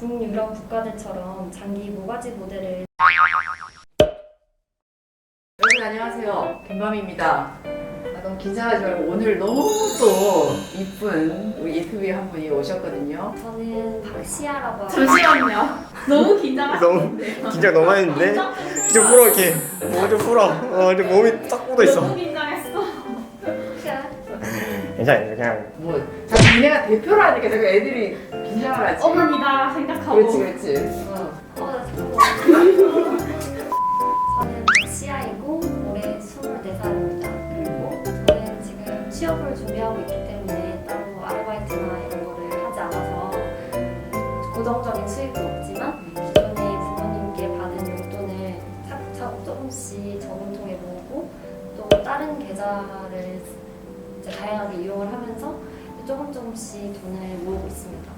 북유럽 국가들처럼 장기 모가지 모델을 여러분 안녕하세요. 김밤입니다. 너무 긴장하지 말고 오늘 너무 또 이쁜 우리 예쁘게 한 분이 오셨거든요. 저는 박시아라고 하고 잠시만요. 너무 너무 긴장하시는데요. 긴장 너무 했는데 좀 풀어 이렇게 좀 풀어 이제 몸이 딱 뻗어 있어. 너무 긴장했어. 괜찮아요 그냥 뭐 자꾸 니네가 대표를 하니까 자꾸 애들이 긴장을 하지. 어머니다 생각하고. 그렇지. 나 잠깐만. 저는 박시아이고 올해 24살입니다. 그리고 저는 지금 취업을 준비하고 있기 때문에 따로 아르바이트나 이런 거를 하지 않아서 고정적인 수입은 없지만 기존에 부모님께 받은 용돈을 차곡차곡 조금씩 저금통에 모으고 또 다른 계좌를 이제 다양하게 이용을 하면서 조금씩 돈을 모으고 있습니다.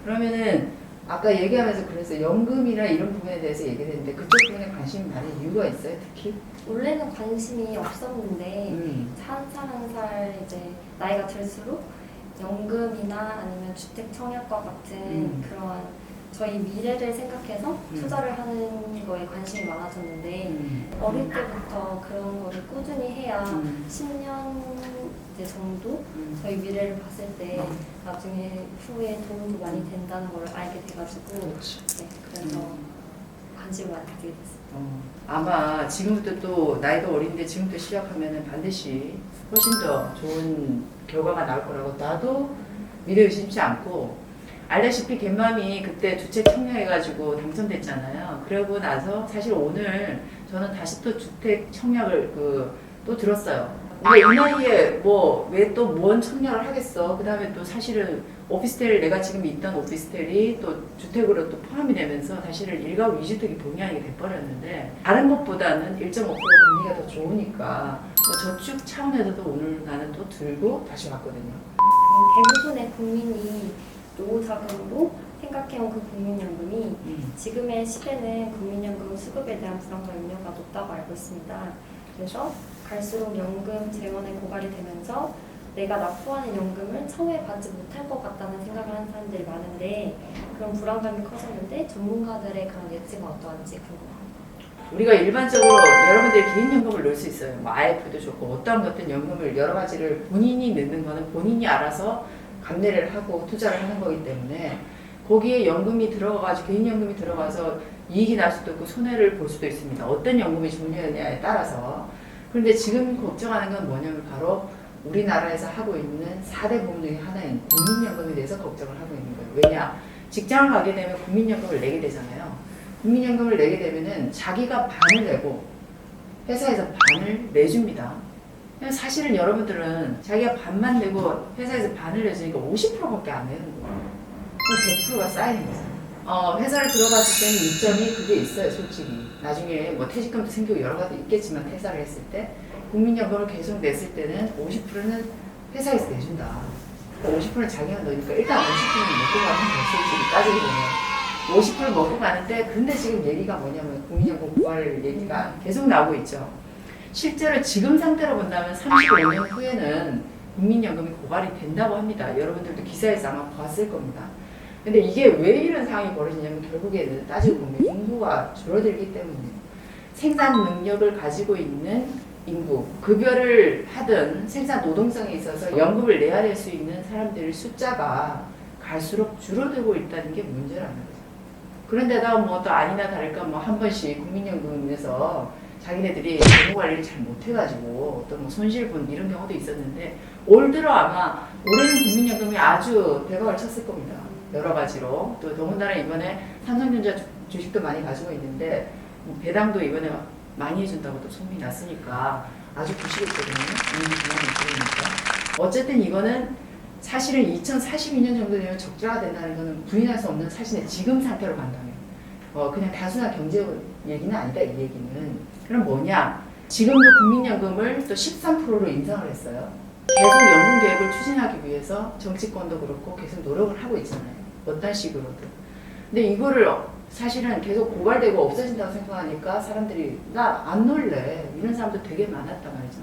그러면은 아까 얘기하면서 그래서 연금이나 이런 부분에 대해서 얘기를 했는데 그쪽 부분에 관심이 많은 이유가 있어요, 특히? 원래는 관심이 없었는데 음. 한 살 한 살 이제 나이가 들수록 연금이나 아니면 주택 청약과 같은 그런 저희 미래를 생각해서 투자를 하는 거에 관심이 많아졌는데 어릴 때부터 그런 거를 꾸준히 해야 10년 이제 정도 저희 미래를 봤을 때 나중에 후에 도움도 많이 된다는 걸 알게 돼가지고 네, 그래서 관심을 많이 가지게 됐어요. 아마 지금부터 또 나이도 어린데 지금부터 시작하면은 반드시 훨씬 더 좋은 결과가 나올 거라고 나도 미래 의심치 않고 알다시피 갯맘이 그때 주택 청약해가지고 당첨됐잖아요. 그러고 나서 사실 오늘 저는 다시 또 주택 청약을 또 들었어요. 근데 이 나이에 뭐 왜 또 뭔 청약을 하겠어. 그 다음에 또 사실은 오피스텔 내가 지금 있던 오피스텔이 또 주택으로 또 포함이 되면서 사실은 1가구 2주택이 본의 아니게 돼버렸는데 다른 것보다는 1.5% 금리가 더 좋으니까 뭐 저축 차원에서도 오늘 나는 또 들고 다시 왔거든요. 대부분의 국민이 노후자금으로 생각해온 그 국민연금이 지금의 시대는 국민연금 수급에 대한 불안과 염려가 높다고 알고 있습니다. 그래서 갈수록 연금 재원에 고갈이 되면서 내가 납부하는 연금을 처음에 받지 못할 것 같다는 생각을 하는 사람들이 많은데 그런 불안감이 커졌는데 전문가들의 그런 예측은 어떠한지 궁금합니다. 우리가 일반적으로 여러분들이 개인연금을 넣을 수 있어요. 뭐 IF도 좋고 어떠한 것든 연금을 여러 가지를 본인이 넣는 거는 본인이 알아서 감내를 하고 투자를 하는 거기 때문에 거기에 연금이 들어가가지고 개인연금이 들어가서 이익이 날 수도 있고 손해를 볼 수도 있습니다. 어떤 연금이 종류냐에 따라서. 그런데 지금 걱정하는 건 뭐냐면 바로 우리나라에서 하고 있는 4대 보험 중에 하나인 국민연금에 대해서 걱정을 하고 있는 거예요. 왜냐? 직장을 가게 되면 국민연금을 내게 되잖아요. 국민연금을 내게 되면은 자기가 반을 내고 회사에서 반을 내줍니다. 사실은 여러분들은 자기가 반만 내고 회사에서 반을 내주니까 50%밖에 안 내는 거예요. 그럼 100%가 쌓이는 거잖아요. 회사를 들어갔을 때는 이점이 그게 있어요, 솔직히. 나중에 뭐 퇴직금도 생기고 여러 가지 있겠지만 퇴사를 했을 때 국민연금을 계속 냈을 때는 50%는 회사에서 내준다. 50%는 자기가 넣으니까 일단 50%는 먹고 가는 거예요, 솔직히 따지고 보면. 50% 먹고 가는데 근데 지금 얘기가 뭐냐면 국민연금 고갈 얘기가 계속 나오고 있죠. 실제로 지금 상태로 본다면 35년 후에는 국민연금이 고갈이 된다고 합니다. 여러분들도 기사에서 아마 봤을 겁니다. 근데 이게 왜 이런 상황이 벌어지냐면 결국에는 따지고 보면 인구가 줄어들기 때문에 생산 능력을 가지고 있는 인구, 급여를 하든 생산 노동성에 있어서 연금을 내야 될 수 있는 사람들의 숫자가 갈수록 줄어들고 있다는 게 문제라는 거죠. 그런데다가 뭐 또 아니나 다를까 뭐 한 번씩 국민연금에서 자기네들이 재무 관리를 잘 못해가지고 또 뭐 손실분 이런 경우도 있었는데 올 들어 아마 올해는 국민연금이 아주 대박을 쳤을 겁니다. 여러 가지로 또 더군다나 이번에 삼성전자 주식도 많이 가지고 있는데 배당도 이번에 많이 해준다고 또 소문이 났으니까 아주 보시겠거든요. 이미 그만이 있으니까. 어쨌든 이거는 사실은 2042년 정도 되면 적자가 된다는 거는 부인할 수 없는 사실의 지금 상태로 간다면 그냥 단순한 경제 얘기는 아니다 이 얘기는. 그럼 뭐냐? 지금도 국민연금을 또 13%로 인상을 했어요. 계속 연금 개혁을 추진하기 위해서 정치권도 그렇고 계속 노력을 하고 있잖아요. 어떤 식으로든. 근데 이거를 사실은 계속 고갈되고 없어진다고 생각하니까 사람들이 나 안 놀래 이런 사람도 되게 많았단 말이죠.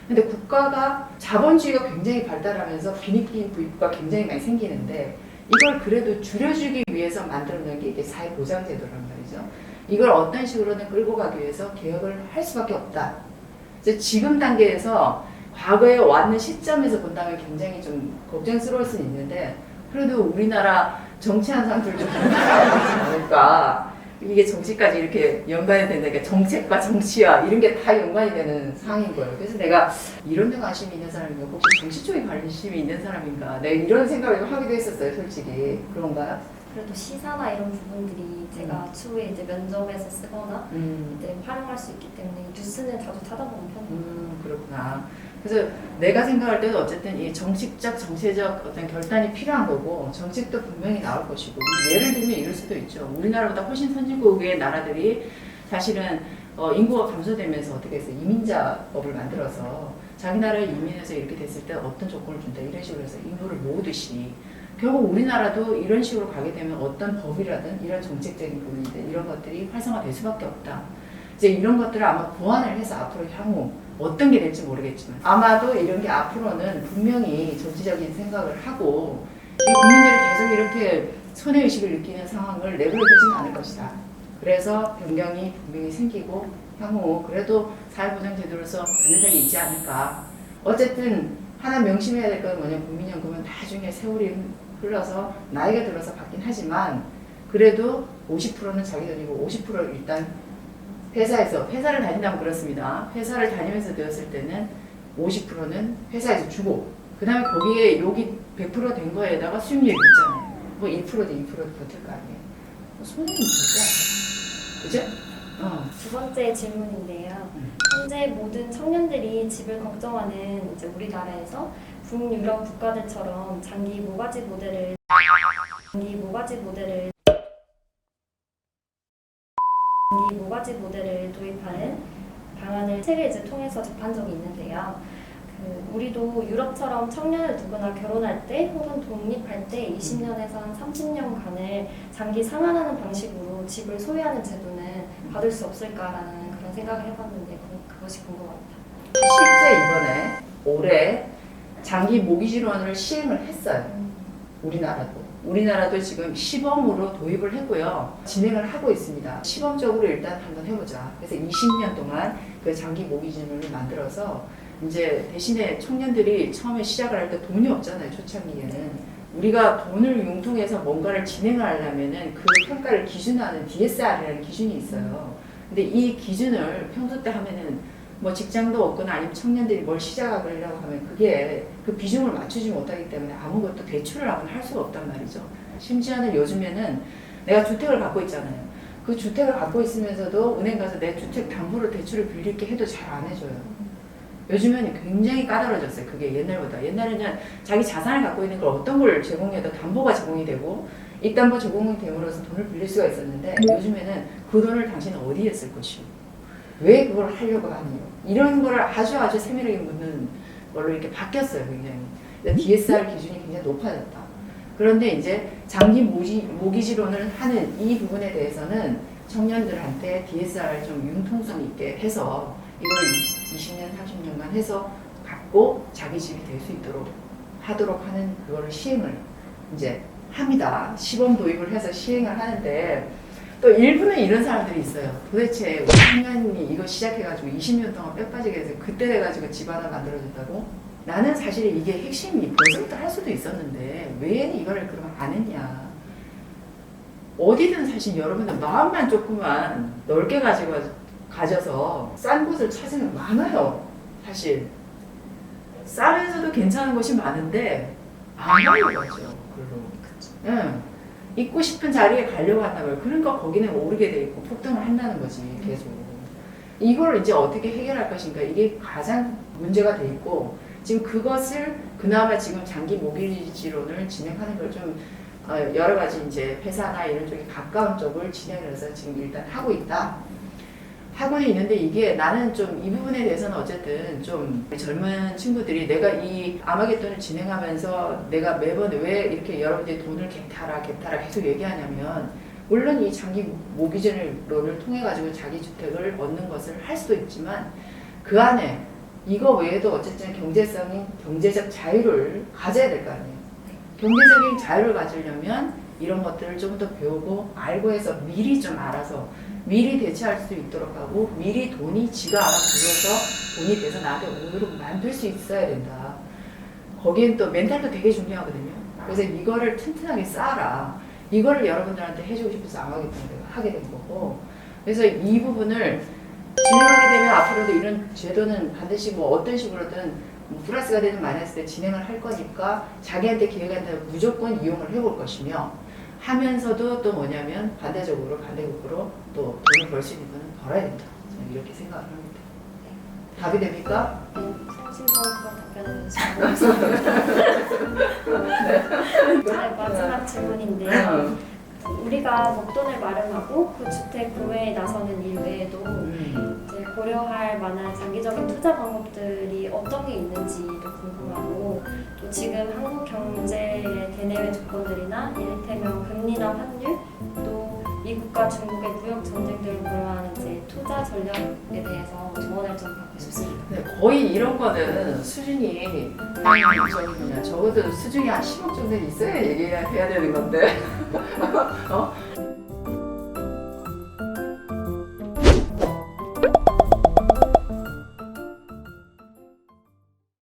근데 국가가 자본주의가 굉장히 발달하면서 빈익빈 부익부가 굉장히 많이 생기는데 이걸 그래도 줄여주기 위해서 만들어낸 게 이게 사회보장제도란 말이죠. 이걸 어떤 식으로든 끌고 가기 위해서 개혁을 할 수밖에 없다. 이제 지금 단계에서 과거에 왔는 시점에서 본다면 굉장히 좀 걱정스러울 수는 있는데 그래도 우리나라 정치하는 사람들 좀 걱정하지 않을까. 이게 정치까지 이렇게 연관이 된다니까 정책과 정치와 이런 게 다 연관이 되는 상황인 거예요. 그래서 내가 이런 데 관심이 있는 사람인가 혹시 정치 쪽에 관심이 있는 사람인가 내가 이런 생각을 좀 하기도 했었어요. 솔직히 그런가요? 그래도 시사나 이런 부분들이 제가 추후에 이제 면접에서 쓰거나 이제 활용할 수 있기 때문에 뉴스는 자주 찾아보는 편이에요. 그렇구나. 그래서 내가 생각할 때도 어쨌든 이 정치적, 정치적 어떤 결단이 필요한 거고 정책도 분명히 나올 것이고 예를 들면 이럴 수도 있죠. 우리나라보다 훨씬 선진국의 나라들이 사실은 인구가 감소되면서 어떻게 했어요? 이민자법을 만들어서 자기 나라에 이민해서 이렇게 됐을 때 어떤 조건을 준다 이런 식으로 해서 인구를 모으듯이 결국 우리나라도 이런 식으로 가게 되면 어떤 법이라든 이런 정책적인 부분이든 이런 것들이 활성화될 수밖에 없다. 이제 이런 것들을 아마 보완을 해서 앞으로 향후 어떤 게 될지 모르겠지만 아마도 이런 게 앞으로는 분명히 정치적인 생각을 하고 이 국민들이 계속 이렇게 손해의식을 느끼는 상황을 내버려두지는 않을 것이다. 그래서 변경이 분명히 생기고 향후 그래도 사회보장제도로서 받는 적이 있지 않을까. 어쨌든 하나 명심해야 될 건 뭐냐면 국민연금은 나중에 세월이 흘러서 나이가 들어서 받긴 하지만 그래도 50%는 자기 돈이고 50%를 일단 회사를 다닌다면 그렇습니다. 회사를 다니면서 되었을 때는 50%는 회사에서 주고 그 다음에 거기에 여기 100% 된 거에다가 수익률이 있잖아요. 뭐 1%도 2%도 버틸 거 아니에요. 손해는 있지 않아요. 그죠? 두 번째 질문인데요. 현재 모든 청년들이 집을 걱정하는 이제 우리나라에서 북유럽 국가들처럼 장기 모가지 모델을 도입하는 방안을 책을 이제 통해서 접한 적이 있는데요. 우리도 유럽처럼 청년을 누구나 결혼할 때 혹은 독립할 때 20년에서 한 30년간을 장기 상환하는 방식으로 집을 소유하는 제도는 받을 수 없을까라는 그런 생각을 해봤는데 그것이 궁금합니다. 실제 이번에 올해 장기 모기지론을 시행을 했어요. 우리나라도 지금 시범으로 도입을 했고요. 진행을 하고 있습니다. 시범적으로 일단 한번 해보자. 그래서 20년 동안 그 장기 모기지론을 만들어서 이제 대신에 청년들이 처음에 시작을 할 때 돈이 없잖아요. 초창기에는. 우리가 돈을 융통해서 뭔가를 진행을 하려면은 그 평가를 기준화하는 DSR이라는 기준이 있어요. 근데 이 기준을 평소 때 하면은 뭐 직장도 없거나 아니면 청년들이 뭘 시작하려고 하면 그게 그 비중을 맞추지 못하기 때문에 아무것도 대출을 하거나 할 수가 없단 말이죠. 심지어는 요즘에는 내가 주택을 갖고 있잖아요. 그 주택을 갖고 있으면서도 은행 가서 내 주택 담보로 대출을 빌릴게 해도 잘 안 해줘요. 요즘에는 굉장히 까다로워졌어요. 그게 옛날보다. 옛날에는 자기 자산을 갖고 있는 걸 어떤 걸 제공해도 담보가 제공이 되고 입담보 제공이 됨으로써 돈을 빌릴 수가 있었는데 요즘에는 그 돈을 당신은 어디에 쓸 것이고 왜 그걸 하려고 하느냐 이런 걸 아주 세밀하게 묻는 걸로 이렇게 바뀌었어요. 굉장히. DSR 기준이 굉장히 높아졌다. 그런데 이제 장기 모기지론을 하는 이 부분에 대해서는 청년들한테 DSR 좀 융통성 있게 해서 이걸 20년, 30년간 해서 갖고 자기 집이 될 수 있도록 하도록 하는 그거를 시행을 이제 합니다. 시범 도입을 해서 시행을 하는데 또 일부는 이런 사람들이 있어요. 도대체 우리 청년이 이거 시작해가지고 20년 동안 빼빠지게 해서 그때 돼가지고 집 하나 만들어줬다고? 나는 사실 이게 핵심이 벌써부터 할 수도 있었는데 왜 이거를 그러면 안 했냐. 어디든 사실 여러분들 마음만 조금만 넓게 가져서 싼 곳을 찾으면 많아요. 사실 싸면서도 괜찮은 곳이 많은데 안 가려고 하죠. 별로. 응. 있고 싶은 자리에 가려고 한다고요. 그러니까 거기는 오르게 돼 있고 폭등을 한다는 거지 계속. 이걸 이제 어떻게 해결할 것인가 이게 가장 문제가 돼 있고 지금 그것을 그나마 지금 장기 모기지론을 진행하는 걸 좀 여러 가지 이제 회사나 이런 쪽에 가까운 쪽을 진행을 해서 지금 일단 하고 있다. 하고는 있는데 이게 나는 좀 이 부분에 대해서는 어쨌든 좀 젊은 친구들이 내가 이 아마겟돈을 진행하면서 내가 매번 왜 이렇게 여러분들이 돈을 갭타라 계속 얘기하냐면 물론 이 장기 모기지론을 통해 가지고 자기 주택을 얻는 것을 할 수도 있지만 그 안에 이거 외에도 어쨌든 경제적 자유를 가져야 될 거 아니에요. 경제적인 자유를 가지려면 이런 것들을 좀 더 배우고 알고 해서 미리 좀 알아서 미리 대처할 수 있도록 하고 미리 돈이 지가 알아 들어서 돈이 돼서 나한테 오도록 만들 수 있어야 된다. 거기엔 또 멘탈도 되게 중요하거든요. 그래서 이거를 튼튼하게 쌓아라. 이거를 여러분들한테 해주고 싶어서 하게 된 거고. 그래서 이 부분을 진행하게 되면 앞으로도 이런 제도는 반드시 뭐 어떤 식으로든 뭐 플러스가 되든 마이너스 되든 진행을 할 거니까 자기한테 기회가 된다면 무조건 이용을 해볼 것이며 하면서도 또 뭐냐면 반대극으로 또 돈을 벌 수 있는 거는 벌어야 된다. 저는 이렇게 생각을 합니다. 답이 됩니까? 성심성의껏 답변해 주시고 네, 마지막 질문인데요. 우리가 목돈을 마련하고 그 주택 구매에 나서는 일 외에도 이제 고려할 만한 장기적인 투자 방법들이 어떤 게 있는지도 궁금하고 또 지금 한국 경제의 대내외 조건들이나 이를테면 금리나 환율 또 미국과 중국의 무역 전쟁들을 고려하는 이제 투자 전략에 대해서 조언을 좀 받고 싶습니다. 네, 거의 이런 거는 수준이 적어도 수준이 한 10억 정도 있어야 얘기해야 되는 건데